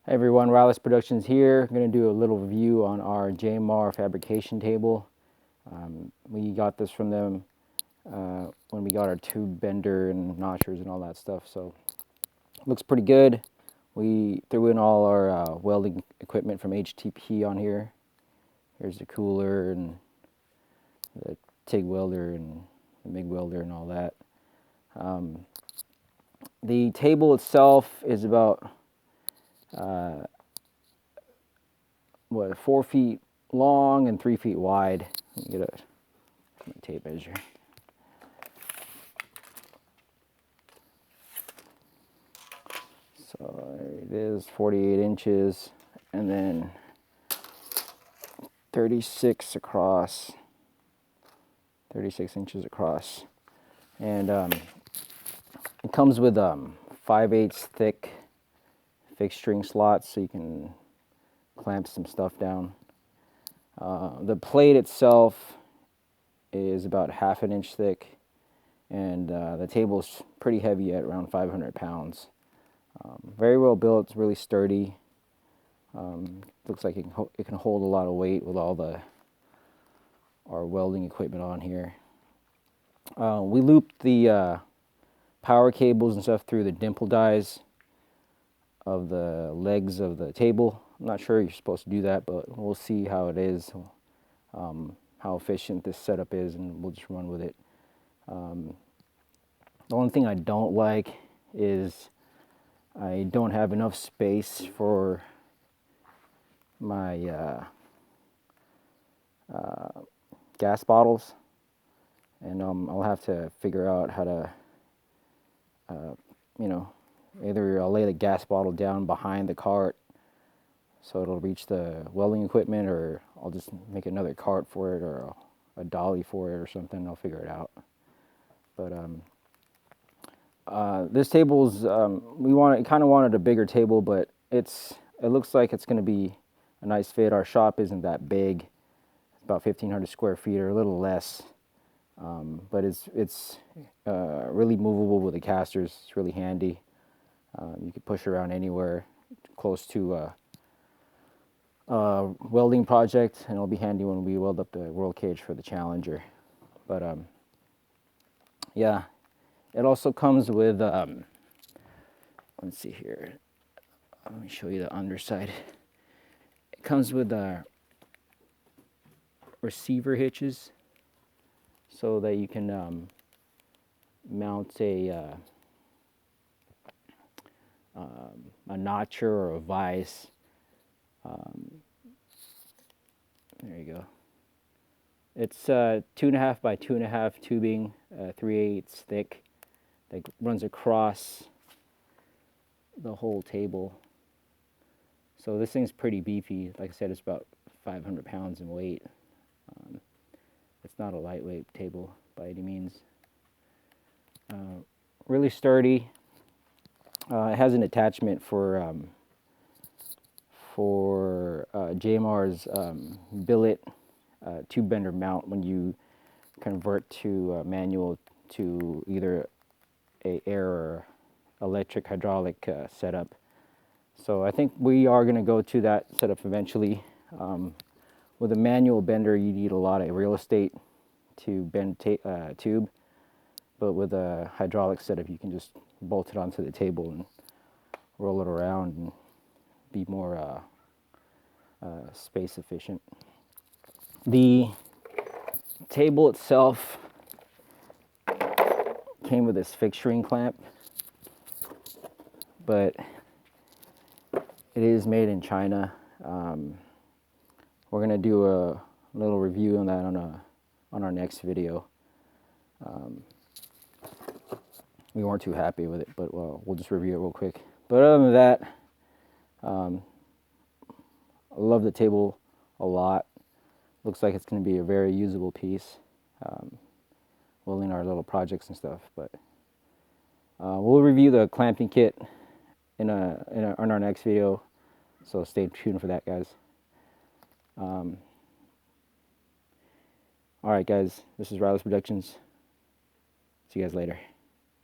Hey everyone, Wireless Productions here. I'm going to do a little review on our JMR fabrication table. We got this from them when we got our tube bender and notchers and all that stuff, so it looks pretty good. We threw in all our welding equipment from HTP on here. Here's the cooler and the TIG welder and the MIG welder and all that. The table itself is about 4 feet long and 3 feet wide. Let me get a tape measure. So it is 48 inches and then 36 across, 36 inches across. And it comes with 5/8 thick fixed string slots so you can clamp some stuff down. The plate itself is about 1/2 inch thick, and the table's pretty heavy at around 500 pounds. Very well built, it's really sturdy. Looks like it can hold a lot of weight with all our welding equipment on here. We looped the power cables and stuff through the dimple dies of the legs of the table. I'm not sure you're supposed to do that, but we'll see how it is, how efficient this setup is, and we'll just run with it. The only thing I don't like is I don't have enough space for my gas bottles, and I'll have to figure out how to, either I'll lay the gas bottle down behind the cart so it'll reach the welding equipment, or I'll just make another cart for it or a dolly for it or something. I'll figure it out. But this table's kind of wanted a bigger table, but it looks like it's going to be a nice fit. Our shop isn't that big. It's about 1,500 square feet or a little less, but it's really movable with the casters. It's really handy. You can push around anywhere close to a welding project, and it'll be handy when we weld up the world cage for the Challenger. But yeah, it also comes with let's see here, let me show you the underside. It comes with receiver hitches so that you can mount a notcher or a vise. There you go. It's 2.5 by 2.5 tubing, 3/8 thick, that runs across the whole table. So this thing's pretty beefy. Like I said, it's about 500 pounds in weight. It's not a lightweight table by any means. Really sturdy. It has an attachment for JMR's billet tube bender mount when you convert to manual to either a air or electric hydraulic setup. So I think we are going to go to that setup eventually. With a manual bender, you need a lot of real estate to bend tube, but with a hydraulic setup, you can just bolt it onto the table and roll it around and be more space efficient. The table itself came with this fixturing clamp, but it is made in China. We're gonna do a little review on that on our next video. We weren't too happy with it, but we'll just review it real quick. But other than that, I love the table a lot. Looks like it's going to be a very usable piece, welding our little projects and stuff. But we'll review the clamping kit on our next video, so stay tuned for that, guys. All right, guys, this is Wireless Productions. See you guys later.